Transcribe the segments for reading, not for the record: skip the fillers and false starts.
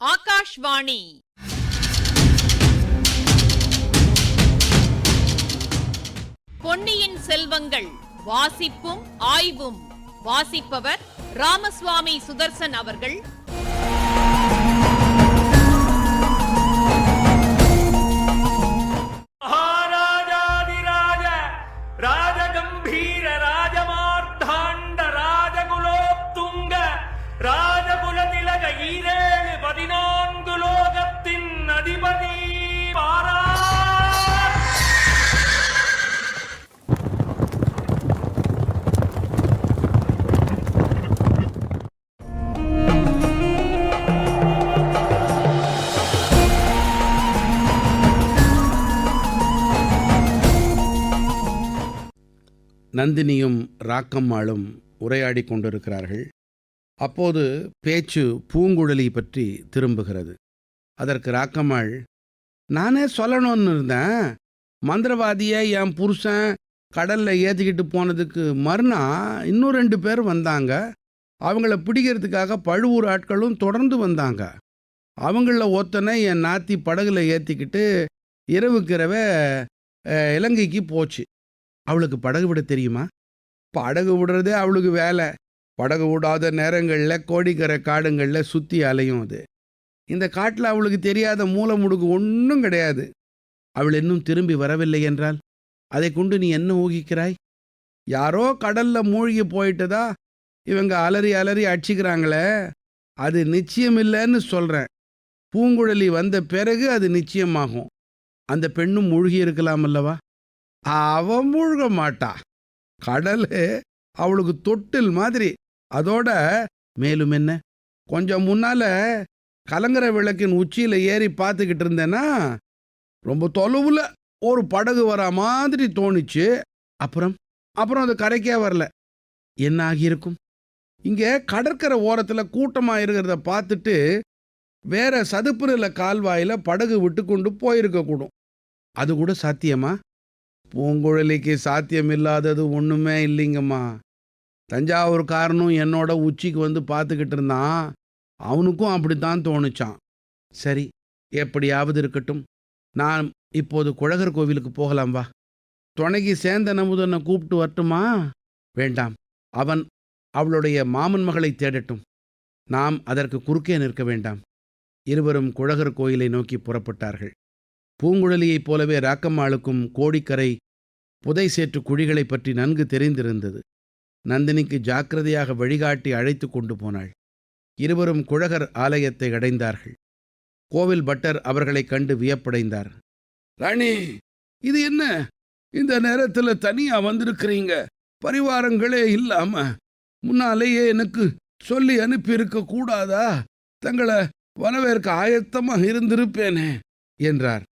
ஆகாஷ்வாணி. பொன்னியின் செல்வங்கள் வாசிப்பும் ஆய்வும். வாசிப்பவர் ராமசுவாமி சுதர்சன் அவர்கள். மகாராஜாதிராஜ ராஜகம்பீர ராஜமார்த்தாண்ட ராஜகுலோத்துங்க ராஜகுலதிலக ஈரேழு 14 லோகத்தின் அதிபதி பாரா. நந்தினியும் ராக்கம்மாளும் உரையாடி கொண்டிருக்கிறார்கள். அப்போது பேச்சு பூங்குழலி பற்றி திரும்புகிறது. அதற்கு ராக்கம்மாள், நானே சொல்லணும்னு இருந்தேன், மந்திரவாதியை என் புருஷன் கடலில் ஏற்றிக்கிட்டு போனதுக்கு மறுநாள் இன்னும் 2 பேர் வந்தாங்க. அவங்கள பிடிக்கிறதுக்காக பழுவூர் ஆட்களும் தொடர்ந்து வந்தாங்க. அவங்கள ஒருத்தனை என் நாத்தி படகுல ஏற்றிக்கிட்டு இரவுக்கிரவே இலங்கைக்கு போச்சு. அவளுக்கு படகு விட தெரியுமா? படகு விடுறதே அவளுக்கு வேலை. படகு விடாத நேரங்களில் கோடிக்கரை காடுங்களில் சுற்றி அலையும் அது. இந்த காட்டில் அவளுக்கு தெரியாத மூலை முடுக்கு ஒன்றும் கிடையாது. அவள் இன்னும் திரும்பி வரவில்லை என்றால் அதை கொண்டு நீ என்ன ஊகிக்கிறாய்? யாரோ கடலில் மூழ்கி போயிட்டதா இவங்க அலறி அலறி அடிச்சுக்கிறாங்களே, அது நிச்சயம் இல்லைன்னு சொல்கிறேன். பூங்குழலி வந்த பிறகு அது நிச்சயமாகும். அந்த பெண்ணும் மூழ்கி இருக்கலாம் அல்லவா? அவ மூழ்க மாட்டா. கடல் அவளுக்கு தொட்டில் மாதிரி. அதோட மேலும் என்ன, கொஞ்சம் முன்னால கலங்கர விளக்கின் உச்சியில் ஏறி பார்த்துக்கிட்டு இருந்தேன்னா ரொம்ப தொலைவில் ஒரு படகு வர மாதிரி தோணுச்சு. அப்புறம் அது கரைக்கே வரல. என்ன ஆகியிருக்கும்? இங்கே கடற்கரை ஓரத்தில் கூட்டமாக இருக்கிறத பார்த்துட்டு வேற சதுப்பு நில கால்வாயில் படகு விட்டு கொண்டு போயிருக்கக்கூடும். அது கூட சாத்தியமா? பூங்குழலிக்கு சாத்தியமில்லாதது ஒன்றுமே இல்லைங்கம்மா. தஞ்சாவூர்காரனும் என்னோட உச்சிக்கு வந்து பார்த்துக்கிட்டு இருந்தான். அவனுக்கும் அப்படித்தான் தோணுச்சான். சரி, எப்படியாவது இருக்கட்டும். நான் இப்போது குழகர் கோவிலுக்கு போகலாம் வா. துணைக்கு சேந்தன் அமுதனை கூப்பிட்டு வரட்டுமா? வேண்டாம், அவன் அவளுடைய மாமன் மகளை தேடட்டும். நாம் அதற்கு குறுக்கே நிற்க வேண்டாம். இருவரும் குழகர் கோயிலை நோக்கி புறப்பட்டார்கள். பூங்குழலியைப் போலவே ராக்கம்மாளுக்கும் கோடிக்கரை புதை சேற்று குழிகளை பற்றி நன்கு தெரிந்திருந்தது. நந்தினிக்கு ஜாக்கிரதையாக வழிகாட்டி அழைத்து கொண்டு போனாள். இருவரும் குழகர் ஆலயத்தை அடைந்தார்கள். கோவில் பட்டர் அவர்களைக் கண்டு வியப்படைந்தார். ராணி, இது என்ன இந்த நேரத்தில் தனியா வந்திருக்கிறீங்க? பரிவாரங்களே இல்லாம முன்னாலேயே எனக்கு சொல்லி அனுப்பியிருக்க கூடாதா? தங்களை வரவேற்க ஆயத்தமாக இருந்திருப்பேனே என்றார்.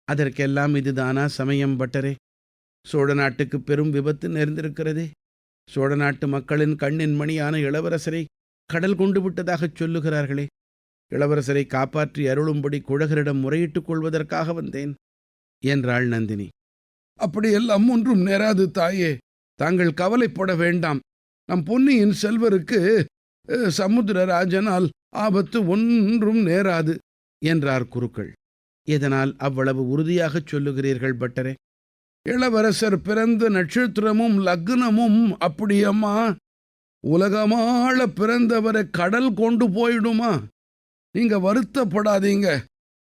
அதற்கெல்லாம் இதுதானா சமயம் பட்டரே? சோழ நாட்டுக்கு பெரும் விபத்து நேர்ந்திருக்கிறதே. சோழ நாட்டு மக்களின் கண்ணின் மணியான இளவரசரை கடல் கொண்டு விட்டதாகச் சொல்லுகிறார்களே. இளவரசரை காப்பாற்றி அருளும்படி குழகரிடம் முறையிட்டுக் கொள்வதற்காக வந்தேன் என்றாள் நந்தினி. அப்படியெல்லாம் ஒன்றும் நேராது தாயே. தாங்கள் கவலைப்பட வேண்டாம். நம் பொன்னியின் செல்வருக்கு சமுத்திரராஜனால் ஆபத்து ஒன்றும் நேராது என்றார் குருக்கள். இதனால் அவ்வளவு உறுதியாகச் சொல்லுகிறீர்கள் பட்டரே? இளவரசர் பிறந்த நட்சத்திரமும் லக்னமும் அப்படியம்மா. உலகமாள பிறந்தவரை கடல் கொண்டு போயிடுமா? நீங்க வருத்தப்படாதீங்க.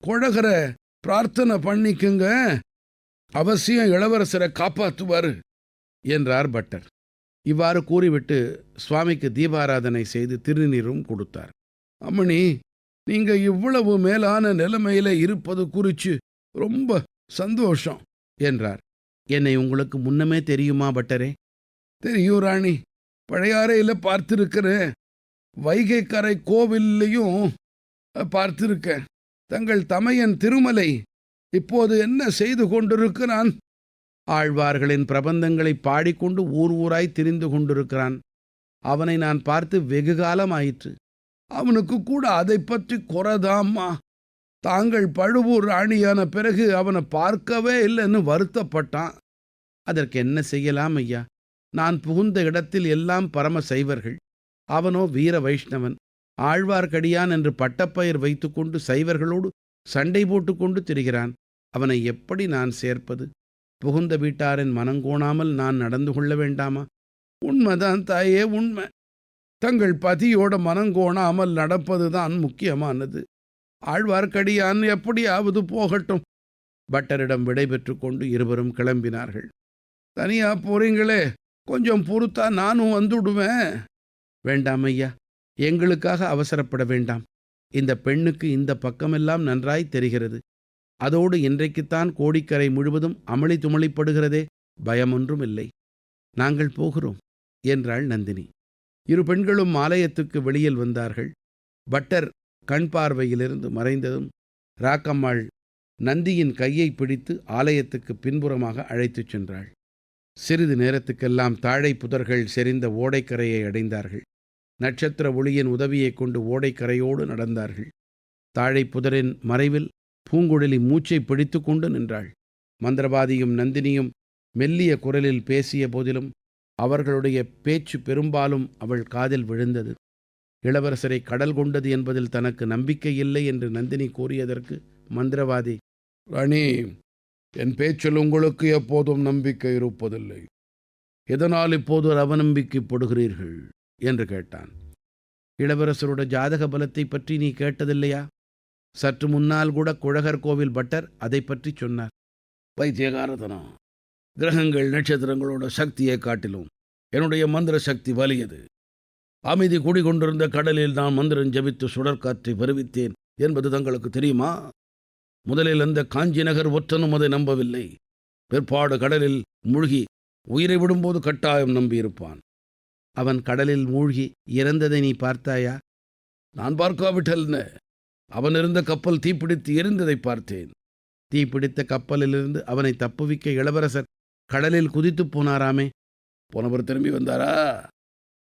குழகரை பிரார்த்தனை பண்ணிக்குங்க. அவசியம் இளவரசரை காப்பாற்றுவார் என்றார் பட்டர். இவ்வாறு கூறிவிட்டு சுவாமிக்கு தீபாராதனை செய்து திருநீரும் கொடுத்தார். அம்மணி, நீங்க இவ்வளவு மேலான நிலைமையில இருப்பது குறித்து ரொம்ப சந்தோஷம் என்றார். என்னை உங்களுக்கு முன்னமே தெரியுமா பட்டரே? தெரியும் ராணி. பழையாறையில் பார்த்திருக்கிறேன். வைகை கரை கோவில்லையும் பார்த்திருக்கேன். தங்கள் தமையன் திருமலை இப்போது என்ன செய்து கொண்டிருக்கிறான்? ஆழ்வார்களின் பிரபந்தங்களை பாடிக்கொண்டு ஊர் ஊராய் திரிந்து கொண்டிருக்கிறான். அவனை நான் பார்த்து வெகு காலம் ஆயிற்று. அவனுக்கு கூட அதை பற்றி குறைதாம்மா. தாங்கள் பழுவூர் ராணியான பிறகு அவனை பார்க்கவே இல்லைன்னு வருத்தப்பட்டான். அதற்கு என்ன செய்யலாம் ஐயா? நான் புகுந்த இடத்தில் எல்லாம் பரம சைவர்கள். அவனோ வீர வைஷ்ணவன். ஆழ்வார்க்கடியான் என்று பட்டப்பெயர் வைத்துக்கொண்டு சைவர்களோடு சண்டை போட்டுக்கொண்டு திரிகிறான். அவனை எப்படி நான் சேர்ப்பது? புகுந்த வீட்டாரின் மனங்கோணாமல் நான் நடந்து கொள்ள வேண்டாமா? உண்மைதான் தாயே, உண்மை. தங்கள் பதியோட மனங்கோணாமல் நடப்பதுதான் முக்கியமானது. ஆழ்வார்க்கடியான் எப்படியாவது போகட்டும். பட்டரிடம் விடை பெற்று கொண்டு இருவரும் கிளம்பினார்கள். தனியா போறீங்களே, கொஞ்சம் பொறுத்தா நானும் வந்துடுவேன். வேண்டாம் ஐயா, எங்களுக்காக அவசரப்பட வேண்டாம். இந்த பெண்ணுக்கு இந்த பக்கமெல்லாம் நன்றாய் தெரிகிறது. அதோடு இன்றைக்குத்தான் கோடிக்கரை முழுவதும் அமளி துமளிப்படுகிறதே, பயமொன்றும் இல்லை. நாங்கள் போகிறோம் என்றாள் நந்தினி. இரு பெண்களும் ஆலயத்துக்கு வெளியில் வந்தார்கள். பட்டர் கண் பார்வையிலிருந்து மறைந்ததும் ராக்கம்மாள் நந்தியின் கையை பிடித்து ஆலயத்துக்கு பின்புறமாக அழைத்துச் சென்றாள். சிறிது நேரத்துக்கெல்லாம் தாழை புதர்கள் செறிந்த ஓடைக்கரையை அடைந்தார்கள். நட்சத்திர ஒளியின் உதவியைக் கொண்டு ஓடைக்கரையோடு நடந்தார்கள். தாழை புதரின் மறைவில் பூங்குழலி மூச்சை பிடித்து கொண்டு நின்றாள். மந்திரவாதியும் நந்தினியும் மெல்லிய குரலில் பேசிய போதிலும் அவர்களுடைய பேச்சு பெரும்பாலும் அவள் காதில் விழுந்தது. இளவரசரை கடல் கொண்டது என்பதில் தனக்கு நம்பிக்கை இல்லை என்று நந்தினி கூறியதற்கு மந்திரவாதி, ராணி, என் பேச்சில் உங்களுக்கு எப்போதும் நம்பிக்கை இருப்பதில்லை. எதனால் இப்போது அவநம்பிக்கைப்படுகிறீர்கள் என்று கேட்டான். இளவரசருடைய ஜாதக பலத்தை பற்றி நீ கேட்டதில்லையா? சற்று முன்னால் கூட குழகர் கோவில் பட்டர் அதை பற்றி சொன்னார். வைத்தியகாரதனம். கிரகங்கள் நட்சத்திரங்களோட சக்தியை காட்டிலும் என்னுடைய மந்திர சக்தி வலியது. அமைதி குடிகொண்டிருந்த கடலில் நான் மந்திரம் ஜபித்து சுடற்காற்றை வருவித்தேன் என்பது தங்களுக்கு தெரியுமா? முதலில் அந்த காஞ்சி நகர் ஒற்றனும் அதை நம்பவில்லை. பிற்பாடு கடலில் மூழ்கி உயிரை விடும்போது கட்டாயம் நம்பியிருப்பான். அவன் கடலில் மூழ்கி இறந்ததை நீ பார்த்தாயா? நான் பார்க்காவிட்டல்ன. அவன் இருந்த கப்பல் தீப்பிடித்து எரிந்ததை பார்த்தேன். தீப்பிடித்த கப்பலிலிருந்து அவனை தப்புவிக்க இளவரசர் கடலில் குதித்துப் போனாராமே. போனவர் திரும்பி வந்தாரா?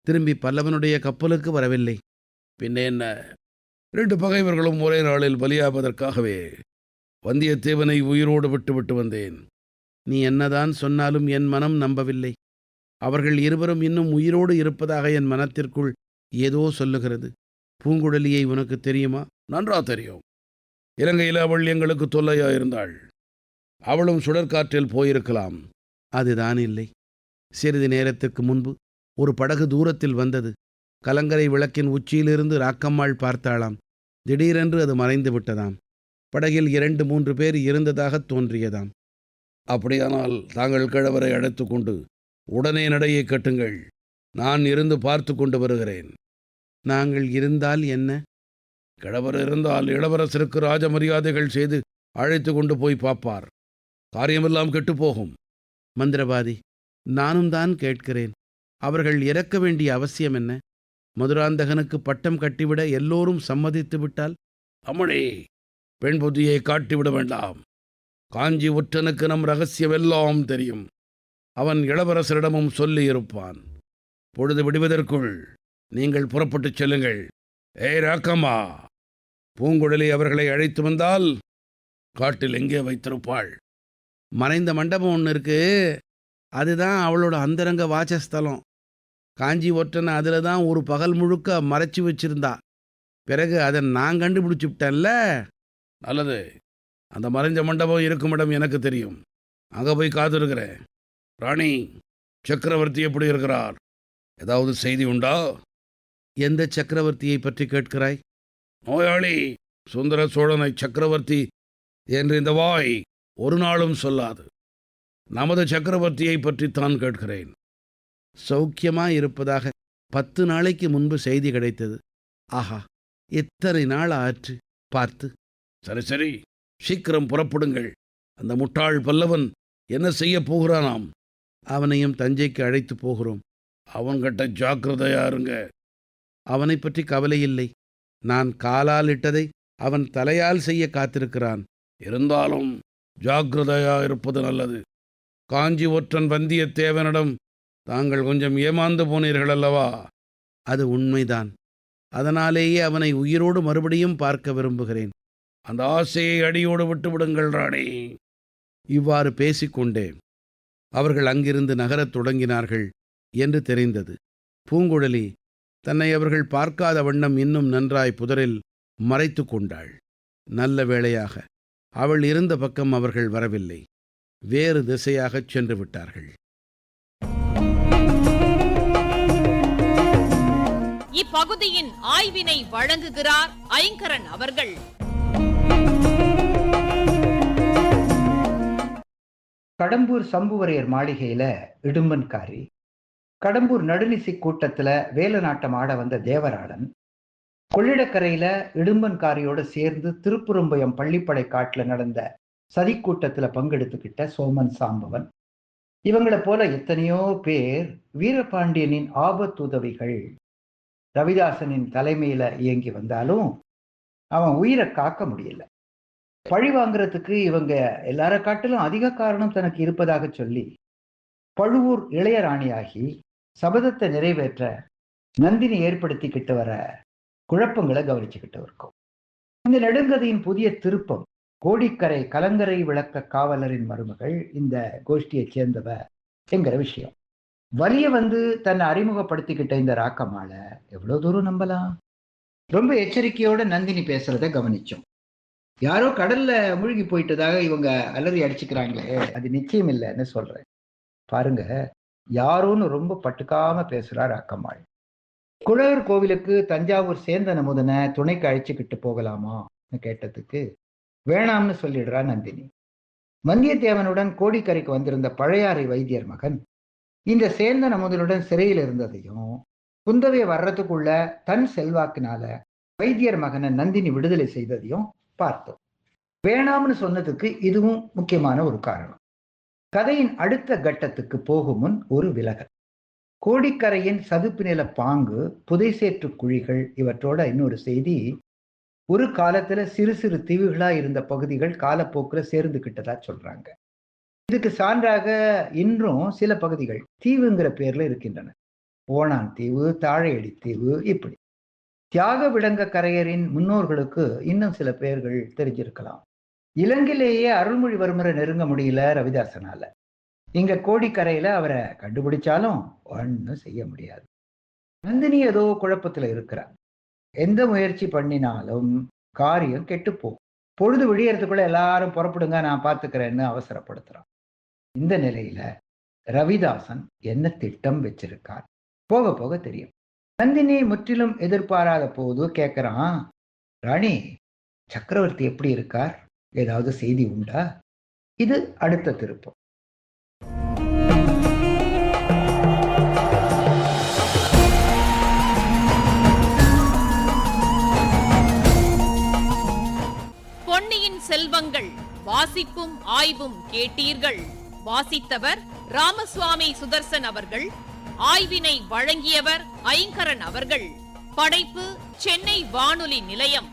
திரும்பி பல்லவனுடைய கப்பலுக்கு வரவில்லை. பின்ன என்ன? 2 பகைவர்களும் ஒரே நாளில் பலியாவதற்காகவே வந்தியத்தேவனை உயிரோடு விட்டுவிட்டு வந்தேன். நீ என்னதான் சொன்னாலும் என் மனம் நம்பவில்லை. அவர்கள் இருவரும் இன்னும் உயிரோடு இருப்பதாக என் மனத்திற்குள் ஏதோ சொல்லுகிறது. பூங்குழலியை உனக்கு தெரியுமா? நன்றா தெரியும். இலங்கையில் அவள் எங்களுக்கு தொல்லையாயிருந்தாள். அவளும் சுடற்காற்றில் போயிருக்கலாம். அதுதான் இல்லை. சிறிது நேரத்திற்கு முன்பு ஒரு படகு தூரத்தில் வந்தது. கலங்கரை விளக்கின் உச்சியிலிருந்து ராக்கம்மாள் பார்த்தாளாம். திடீரென்று அது மறைந்து விட்டதாம். படகில் 2-3 பேர் இருந்ததாகத் தோன்றியதாம். அப்படியானால் தாங்கள் கிழவரை அழைத்து கொண்டு உடனே நடையை கட்டுங்கள். நான் இருந்து பார்த்து கொண்டு வருகிறேன். நாங்கள் இருந்தால் என்ன? கிழவர் இருந்தால் இளவரசருக்கு ராஜ மரியாதைகள் செய்து அழைத்து கொண்டு போய் பார்ப்பார். காரியமெல்லாம் கெட்டுப்போகும். மந்திரவாதி, நானும் தான் கேட்கிறேன். அவர்கள் இறக்க வேண்டிய அவசியம் என்ன? மதுராந்தகனுக்கு பட்டம் கட்டிவிட எல்லோரும் சம்மதித்து விட்டால்? அம்மணி, பெண் புத்தியை காட்டிவிட வேண்டாம். காஞ்சி ஒற்றனுக்கு நம் ரகசியமெல்லாம் தெரியும். அவன் இளவரசரிடமும் சொல்லியிருப்பான். பொழுது விடுவதற்குள் நீங்கள் புறப்பட்டுச் செல்லுங்கள். ஏய் ராக்கம்மா, பூங்குழலி அவர்களை அழைத்து வந்தால் காட்டில் எங்கே வைத்திருப்பாள்? மறைந்த மண்டபம் ஒன்று இருக்கு. அதுதான் அவளோட அந்தரங்க வாசஸ்தலம். காஞ்சி ஒற்றனை அதில் தான் ஒரு பகல் முழுக்க மறைச்சி வச்சிருந்தா. பிறகு அதை நான் கண்டுபிடிச்சு விட்டேன்ல. நல்லது. அந்த மறைஞ்ச மண்டபம் இருக்கும் இடம் எனக்கு தெரியும். அங்கே போய் காத்திருக்கிறேன். ராணி, சக்கரவர்த்தி எப்படி இருக்கிறார்? ஏதாவது செய்தி உண்டா? எந்த சக்கரவர்த்தியை பற்றி கேட்கிறாய்? நோயாளி சுந்தர சோழனை சக்கரவர்த்தி என்று இந்த வாய் ஒரு நாளும் சொல்லாது. நமது சக்கரவர்த்தியை பற்றித்தான் கேட்கிறேன். சௌக்கியமா இருப்பதாக 10 நாளைக்கு முன்பு செய்தி கிடைத்தது. ஆஹா, எத்தனை நாள் ஆற்று பார்த்து. சரி சரி, சீக்கிரம் புறப்படுங்கள். அந்த முட்டாள் பல்லவன் என்ன செய்ய போகிறானாம்? அவனையும் தஞ்சைக்கு அழைத்து போகிறோம். அவன்கிட்ட ஜாக்கிரதையா இருங்க. அவனை பற்றி கவலை இல்லை. நான் காலால் இட்டதை அவன் தலையால் செய்ய காத்திருக்கிறான். இருந்தாலும் ஜாக்கிரதையா இருப்பது நல்லது. காஞ்சி ஒற்றன் வந்தியத்தேவனிடம் தாங்கள் கொஞ்சம் ஏமாந்து போனீர்கள் அல்லவா? அது உண்மைதான். அதனாலேயே அவனை உயிரோடு மறுபடியும் பார்க்க விரும்புகிறேன். அந்த ஆசையை அடியோடு விட்டுவிடுங்கள் ராணி. இவ்வாறு பேசிக்கொண்டே அவர்கள் அங்கிருந்து நகரத் தொடங்கினார்கள் என்று தெரிந்தது. பூங்குழலி தன்னை அவர்கள் பார்க்காத வண்ணம் இன்னும் நன்றாய் புதரில் மறைத்து கொண்டாள். நல்ல வேளையாக அவள் இருந்த பக்கம் அவர்கள் வரவில்லை. வேறு திசையாகச் சென்று விட்டார்கள். இப்பகுதியின் ஆய்வினை வழங்குகிறார் ஐங்கரன் அவர்கள். கடம்பூர் சம்புவரையர் மாளிகையில இடும்பன்காரி, கடம்பூர் நடுநிசி கூட்டத்துல வேலநாட்டம் ஆட வந்த தேவராளன், கொள்ளிடக்கரையில இடும்பன்காரியோட சேர்ந்து திருப்புறம்பயம் பள்ளிப்படை காட்டுல நடந்த சதி கூட்டத்துல பங்கெடுத்துக்கிட்ட சோமன் சாம்பவன், இவங்களை போல எத்தனையோ பேர் வீரபாண்டியனின் ஆபத்துதவிகள். ரவிதாசனின் தலைமையில இயங்கி வந்தாலும் அவன் உயிரை காக்க முடியல. பழி வாங்குறதுக்கு இவங்க எல்லார காட்டிலும் அதிக காரணம் தனக்கு இருப்பதாக சொல்லி பழுவூர் இளையராணியாகி சபதத்தை நிறைவேற்ற நந்தினி ஏற்படுத்திக்கிட்டு வர குழப்பங்களை கவனிச்சுக்கிட்டு இருக்கோம். இந்த நெடுங்கதையின் புதிய திருப்பம், கோடிக்கரை கலங்கரை விளக்க காவலரின் மருமகள் இந்த கோஷ்டியை சேர்ந்தவ என்கிற விஷயம். வலிய தன்னை அறிமுகப்படுத்திக்கிட்ட இந்த ராக்கமால எவ்வளவு தூரம் நம்பலாம்? ரொம்ப எச்சரிக்கையோட நந்தினி பேசுறத கவனிச்சோம். யாரோ கடல்ல மூழ்கி போயிட்டதாக இவங்க அலறி அடிச்சுக்கிறாங்களே, அது நிச்சயம் இல்லைன்னு சொல்றேன். பாருங்க, யாரோன்னு ரொம்ப பட்டுக்காம பேசுறார் ராக்கம்மாள். குழவர் கோவிலுக்கு தஞ்சாவூர் சேந்தன் அமுதனை துணைக்கு அழைச்சிக்கிட்டு போகலாமான்னு கேட்டதுக்கு வேணாம்னு சொல்லிடுறா நந்தினி. வந்தியத்தேவனுடன் கோடிக்கரைக்கு வந்திருந்த பழையாறை வைத்தியர் மகன் இந்த சேந்தன் அமுதனுடன் சிறையில் இருந்ததையும், குந்தவை வர்றதுக்குள்ள தன் செல்வாக்கினால வைத்தியர் மகனை நந்தினி விடுதலை செய்ததையும் பார்த்தோம். வேணாம்னு சொன்னதுக்கு இதுவும் முக்கியமான ஒரு காரணம். கதையின் அடுத்த கட்டத்துக்கு போகும் முன் ஒரு விலகல். கோடிக்கரையின் சதுப்பு நில பாங்கு, புதைசேற்று குழிகள், இவற்றோட இன்னொரு செய்தி, ஒரு காலத்துல சிறு சிறு தீவுகளா இருந்த பகுதிகள் காலப்போக்கில் சேர்ந்துகிட்டதா சொல்றாங்க. இதுக்கு சான்றாக இன்றும் சில பகுதிகள் தீவுங்கிற பேர்ல இருக்கின்றன. ஓணான் தீவு, தாழையடி தீவு, இப்படி. தியாக விடங்க கரையரின் முன்னோர்களுக்கு இன்னும் சில பெயர்கள் தெரிஞ்சிருக்கலாம். இலங்கையிலேயே அருள்மொழிவர்மரை நெருங்க முடியல ரவிதாசனால. இங்க கோடிக்கரையில அவரை கண்டுபிடிச்சாலும் ஒன்னும் செய்ய முடியாது. நந்தினி ஏதோ குழப்பத்துல இருக்கிறார். எந்த முயற்சி பண்ணினாலும் காரியம் கெட்டுப்போகும். பொழுது விடியறதுக்குள்ள எல்லாரும் புறப்படுங்க, நான் பார்த்துக்கிறேன்னு அவசரப்படுத்துறான். இந்த நிலையில ரவிதாசன் என்ன திட்டம் வச்சிருக்கார் போக போக தெரியும். நந்தினி முற்றிலும் எதிர்பாராத போது கேட்கிறான், ராணி, சக்கரவர்த்தி எப்படி இருக்கார்? ஏதாவது செய்தி உண்டா? இது அடுத்த திருப்பம். பொன்னியின் செல்வங்கள் வாசிப்பும் ஆய்வும் கேட்டீர்கள். வாசித்தவர் ராமசுவாமி சுதர்சன் அவர்கள். ஆய்வினை வழங்கியவர் ஐங்கரன் அவர்கள். படைப்பு சென்னை வானொலி நிலையம்.